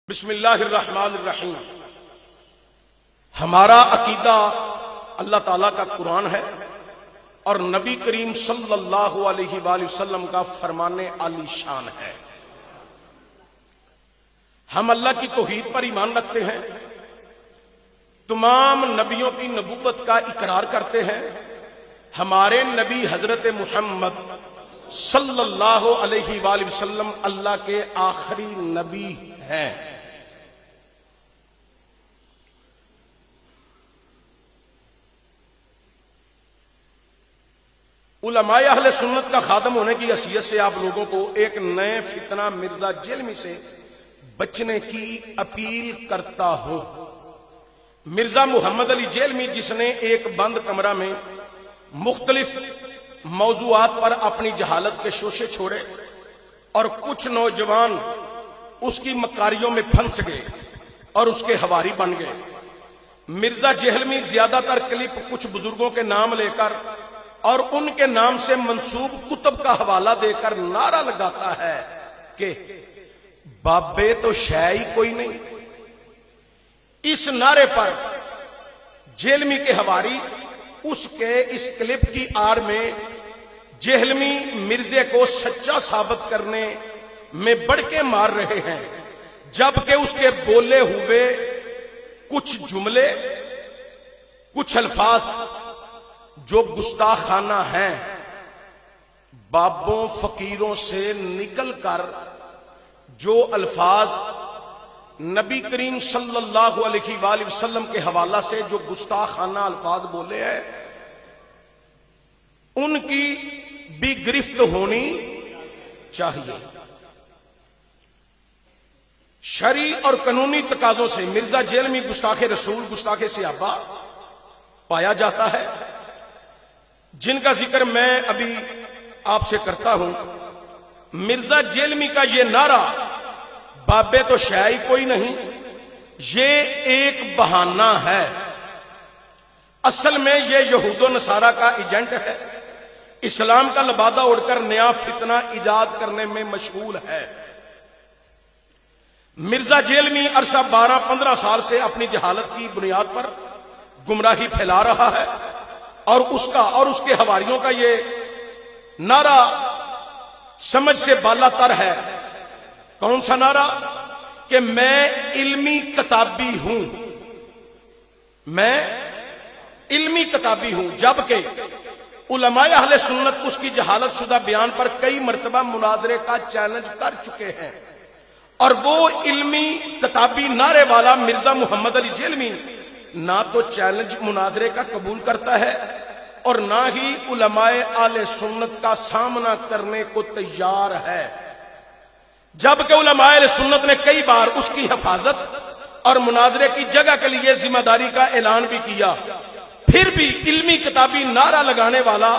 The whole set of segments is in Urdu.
بسم اللہ الرحمن الرحیم۔ ہمارا عقیدہ اللہ تعالیٰ کا قرآن ہے اور نبی کریم صلی اللہ علیہ وآلہ وسلم کا فرمان عالی شان ہے۔ ہم اللہ کی توحید پر ایمان رکھتے ہیں، تمام نبیوں کی نبوت کا اقرار کرتے ہیں۔ ہمارے نبی حضرت محمد صلی اللہ علیہ وآلہ وسلم اللہ کے آخری نبی ہیں۔ علماء اہل سنت کا خادم ہونے کی حیثیت سے آپ لوگوں کو ایک نئے فتنہ مرزا جیلمی سے بچنے کی اپیل کرتا ہوں۔ مرزا محمد علی جیلمی، جس نے ایک بند کمرہ میں مختلف موضوعات پر اپنی جہالت کے شوشے چھوڑے اور کچھ نوجوان اس کی مکاریوں میں پھنس گئے اور اس کے ہواری بن گئے۔ مرزا جیلمی زیادہ تر کلپ کچھ بزرگوں کے نام لے کر اور ان کے نام سے منسوب کتب کا حوالہ دے کر نعرہ لگاتا ہے کہ بابے تو شے ہی کوئی نہیں۔ اس نعرے پر جیلمی کے ہواری اس کے اس کلپ کی آڑ میں جیلمی مرزے کو سچا ثابت کرنے میں بڑکے مار رہے ہیں، جبکہ اس کے بولے ہوئے کچھ جملے، کچھ الفاظ جو گستاخانہ ہیں، بابوں فقیروں سے نکل کر جو الفاظ نبی کریم صلی اللہ علیہ وآلہ وسلم کے حوالہ سے جو گستاخانہ الفاظ بولے ہیں، ان کی بھی گرفت ہونی چاہیے۔ شرعی اور قانونی تقاضوں سے مرزا جیلمی گستاخ رسول، گستاخ صحابہ پایا جاتا ہے، جن کا ذکر میں ابھی آپ سے کرتا ہوں۔ مرزا جیلمی کا یہ نعرہ بابے تو شے ہی کوئی نہیں، یہ ایک بہانہ ہے۔ اصل میں یہ یہود و نصارہ کا ایجنٹ ہے، اسلام کا لبادہ اڑ کر نیا فتنہ ایجاد کرنے میں مشغول ہے۔ مرزا جیلمی عرصہ 12-15 سال سے اپنی جہالت کی بنیاد پر گمراہی پھیلا رہا ہے، اور اس کے حواریوں کا یہ نعرہ سمجھ سے بالا تر ہے۔ کون سا نعرہ؟ کہ میں علمی کتابی ہوں، میں علمی کتابی ہوں، جبکہ علماء اہل سنت اس کی جہالت شدہ بیان پر کئی مرتبہ مناظرے کا چیلنج کر چکے ہیں، اور وہ علمی کتابی نعرے والا مرزا محمد علی جیلمی نہ تو چیلنج مناظرے کا قبول کرتا ہے اور نہ ہی علماء اہل سنت کا سامنا کرنے کو تیار ہے، جبکہ علماء اہل سنت نے کئی بار اس کی حفاظت اور مناظرے کی جگہ کے لیے ذمہ داری کا اعلان بھی کیا، پھر بھی علمی کتابی نعرہ لگانے والا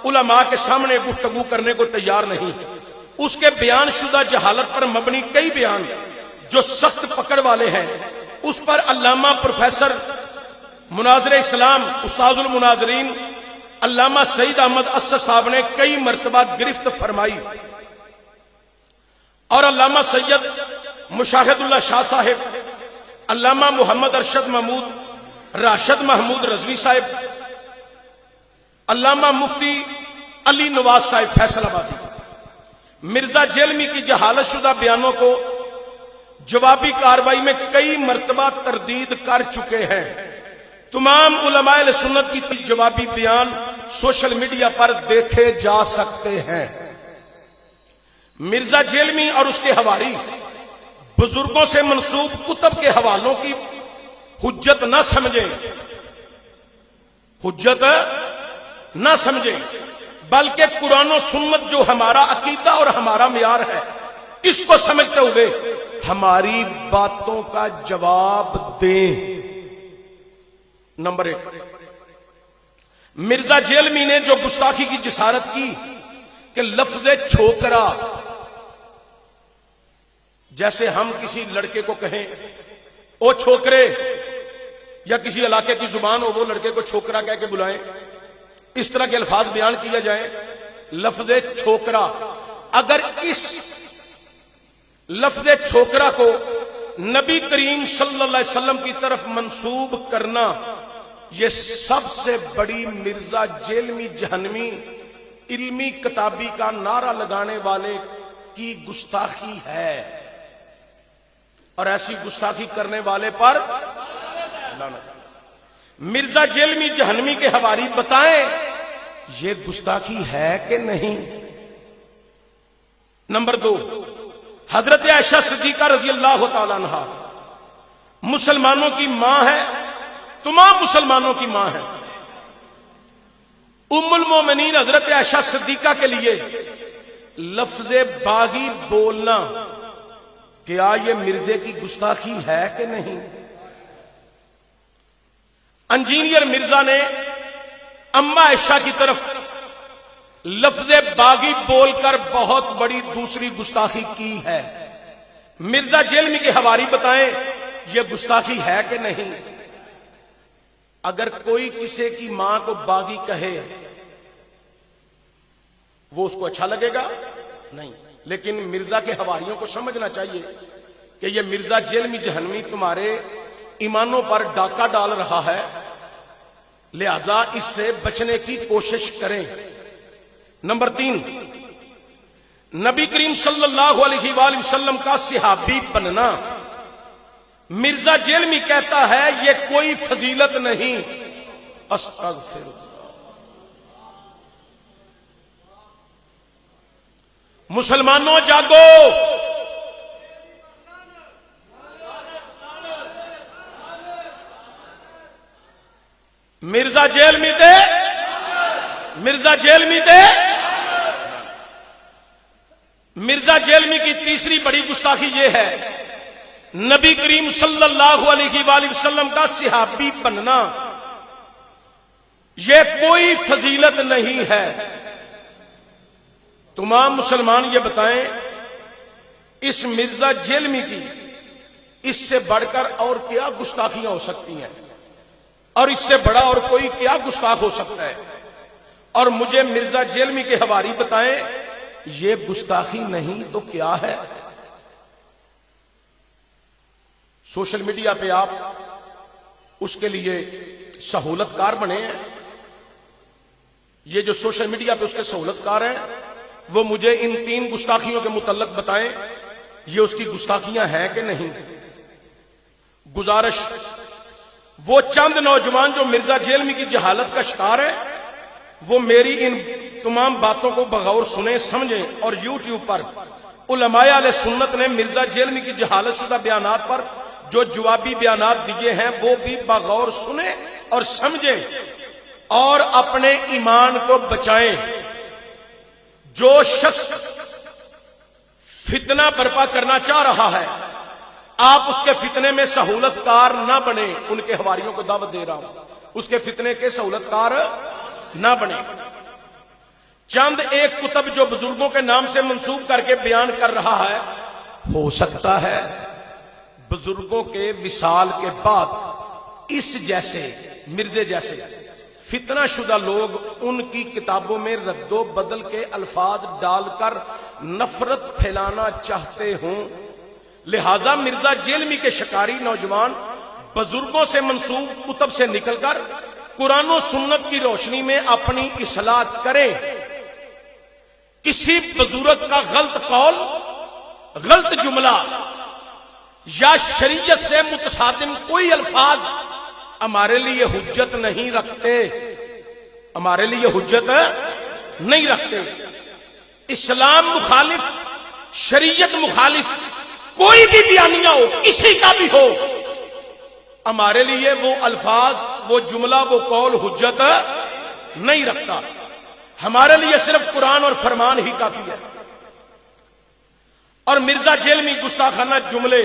علماء کے سامنے گفتگو کرنے کو تیار نہیں۔ اس کے بیان شدہ جہالت پر مبنی کئی بیان جو سخت پکڑ والے ہیں، اس پر علامہ پروفیسر مناظر اسلام، استاذ المناظرین علامہ سعید احمد اسد صاحب نے کئی مرتبہ گرفت فرمائی، اور علامہ سید مشاہد اللہ شاہ صاحب، علامہ محمد ارشد محمود راشد محمود رضوی صاحب، علامہ مفتی علی نواز صاحب فیصل آبادی مرزا جیلمی کی جہالت شدہ بیانوں کو جوابی کارروائی میں کئی مرتبہ تردید کر چکے ہیں۔ تمام علماء اہل سنت کی جوابی بیان سوشل میڈیا پر دیکھے جا سکتے ہیں۔ مرزا جیلمی اور اس کے حواری بزرگوں سے منسوب کتب کے حوالوں کی حجت نہ سمجھیں، حجت نہ سمجھیں، بلکہ قرآن و سنت جو ہمارا عقیدہ اور ہمارا معیار ہے، اس کو سمجھتے ہوئے ہماری باتوں کا جواب دیں۔ نمبر 1، مرزا جیلمی نے جو گستاخی کی جسارت کی کہ لفظ چھوکرا، جیسے ہم کسی لڑکے کو کہیں او چھوکرے، یا کسی علاقے کی زبان ہو وہ لڑکے کو چھوکرا کہہ کے بلائیں، اس طرح کے الفاظ بیان کیا جائیں، لفظ چھوکرا، اگر اس لفظ چھوکرا کو نبی کریم صلی اللہ علیہ وسلم کی طرف منسوب کرنا یہ سب سے بڑی مرزا جیلمی جہنمی علمی کتابی کا نعرہ لگانے والے کی گستاخی ہے، اور ایسی گستاخی کرنے والے پر لعنت۔ مرزا جیلمی جہنمی کے حواری بتائیں یہ گستاخی ہے کہ نہیں؟ نمبر 2، حضرت عائشہ صدیقہ رضی اللہ تعالی عنہا مسلمانوں کی ماں ہے، تمام مسلمانوں کی ماں ہے۔ ام المومنین حضرت عائشہ صدیقہ کے لیے لفظ باغی بولنا کیا یہ مرزے کی گستاخی ہے کہ نہیں؟ انجینئر مرزا نے اما عائشہ کی طرف لفظ باغی بول کر بہت بڑی دوسری گستاخی کی ہے۔ مرزا جیلمی کے حواری بتائیں یہ گستاخی ہے کہ نہیں؟ اگر کوئی کسی کی ماں کو باغی کہے وہ اس کو اچھا لگے گا؟ نہیں، لیکن مرزا کے حواریوں کو سمجھنا چاہیے کہ یہ مرزا جیلمی جہنمی تمہارے ایمانوں پر ڈاکہ ڈال رہا ہے، لہذا اس سے بچنے کی کوشش کریں۔ نمبر 3، نبی کریم صلی اللہ علیہ وآلہ وسلم کا صحابی بننا مرزا جیلمی کہتا ہے یہ کوئی فضیلت نہیں۔ استغفر اللہ۔ مسلمانوں جاگو، مرزا جیلمی دے، مرزا جیلمی دے۔ مرزا جیلمی کی تیسری بڑی گستاخی یہ ہے نبی کریم صلی اللہ علیہ وآلہ وسلم کا صحابی بننا یہ کوئی فضیلت نہیں ہے۔ تمام مسلمان یہ بتائیں اس مرزا جیلمی کی اس سے بڑھ کر اور کیا گستاخیاں ہو سکتی ہیں، اور اس سے بڑا اور کوئی کیا گستاخ ہو سکتا ہے؟ اور مجھے مرزا جیلمی کے حواری بتائیں یہ گستاخی نہیں تو کیا ہے؟ سوشل میڈیا پہ آپ اس کے لیے سہولت کار بنے ہیں، یہ جو سوشل میڈیا پہ اس کے سہولت کار ہیں وہ مجھے ان 3 گستاخیوں کے متعلق بتائیں یہ اس کی گستاخیاں ہیں کہ نہیں؟ گزارش، وہ چند نوجوان جو مرزا جیلمی کی جہالت کا شکار ہیں وہ میری ان تمام باتوں کو بغور سنیں سمجھیں، اور یوٹیوب پر علماء اہل سنت نے مرزا جیلمی کی جہالت شدہ بیانات پر جو جوابی بیانات دیے ہیں وہ بھی بغور سنیں اور سمجھیں اور اپنے ایمان کو بچائیں۔ جو شخص فتنہ برپا کرنا چاہ رہا ہے آپ اس کے فتنے میں سہولت کار نہ بنے، ان کے حواریوں کو دعوت دے رہا ہوں اس کے فتنے کے سہولت کار نہ بنے۔ چند ایک کتب جو بزرگوں کے نام سے منسوب کر کے بیان کر رہا ہے، ہو سکتا ہے بزرگوں کے وصال کے بعد اس جیسے مرزے جیسے فتنہ شدہ لوگ ان کی کتابوں میں رد و بدل کے الفاظ ڈال کر نفرت پھیلانا چاہتے ہوں، لہذا مرزا جیلمی کے شکاری نوجوان بزرگوں سے منسوب کتب سے نکل کر قرآن و سنت کی روشنی میں اپنی اصلاح کریں۔ کسی بزرگ کا غلط قول، غلط جملہ یا شریعت سے متصادم کوئی الفاظ ہمارے لیے حجت نہیں رکھتے، ہمارے لیے حجت نہیں رکھتے۔ اسلام مخالف، شریعت مخالف کوئی بھی بیانیہ ہو، کسی کا بھی ہو، ہمارے لیے وہ الفاظ، وہ جملہ، وہ قول حجت نہیں رکھتا۔ ہمارے لیے صرف قرآن اور فرمان ہی کافی ہے۔ اور مرزا جیلمی گستاخانہ جملے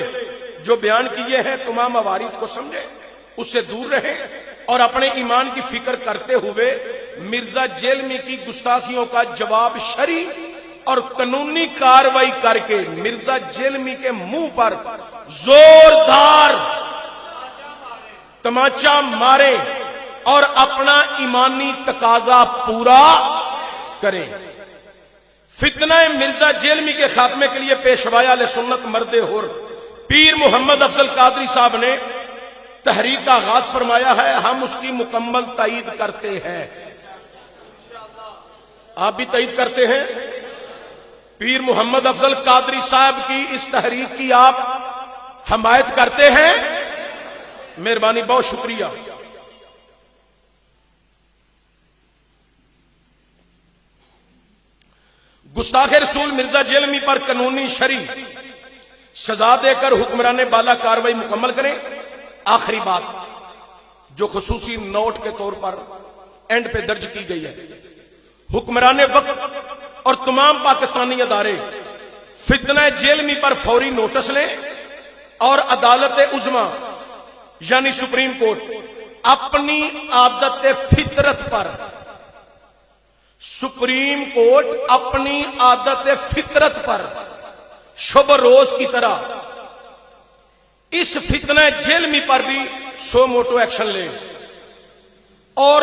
جو بیان کیے ہیں تمام عوارض کو سمجھے، اس سے دور رہیں اور اپنے ایمان کی فکر کرتے ہوئے مرزا جیلمی کی گستاخیوں کا جواب شرعی اور قانونی کاروائی کر کے مرزا جیلمی کے منہ پر زوردار تماچا مارے اور اپنا ایمانی تقاضا پورا کریں۔ فتنہ مرزا جیلمی کے خاتمے کے لیے پیشوائے اہل سنت مرد حر پیر محمد افضل قادری صاحب نے تحریک کا آغاز فرمایا ہے، ہم اس کی مکمل تائید کرتے ہیں۔ آپ بھی تائید کرتے ہیں؟ پیر محمد افضل قادری صاحب کی اس تحریک کی آپ حمایت کرتے ہیں؟ مہربانی، بہت شکریہ۔ گستاخ رسول مرزا جیلمی پر قانونی شرعی سزا دے کر حکمران بالا کاروائی مکمل کریں۔ آخری بات جو خصوصی نوٹ کے طور پر اینڈ پہ درج کی گئی ہے، حکمران وقت اور تمام پاکستانی ادارے فتنہ جیلمی پر فوری نوٹس لیں اور عدالت عظمیٰ یعنی سپریم کورٹ اپنی عادت فطرت پر، سپریم کورٹ اپنی عادت فطرت پر شب روز کی طرح اس فتنہ جیلمی پر بھی سو موٹو ایکشن لے اور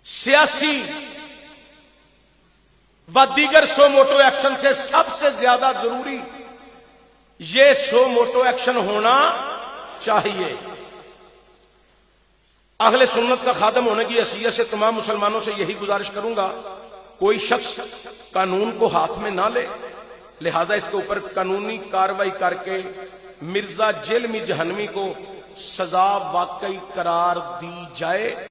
سیاسی و دیگر سو موٹو ایکشن سے سب سے زیادہ ضروری یہ سو موٹو ایکشن ہونا چاہیے۔ اہل سنت کا خادم ہونے کی حیثیت سے تمام مسلمانوں سے یہی گزارش کروں گا، کوئی شخص قانون کو ہاتھ میں نہ لے، لہذا اس کے اوپر قانونی کاروائی کر کے مرزا جیلمی جہنمی کو سزا واقعی قرار دی جائے۔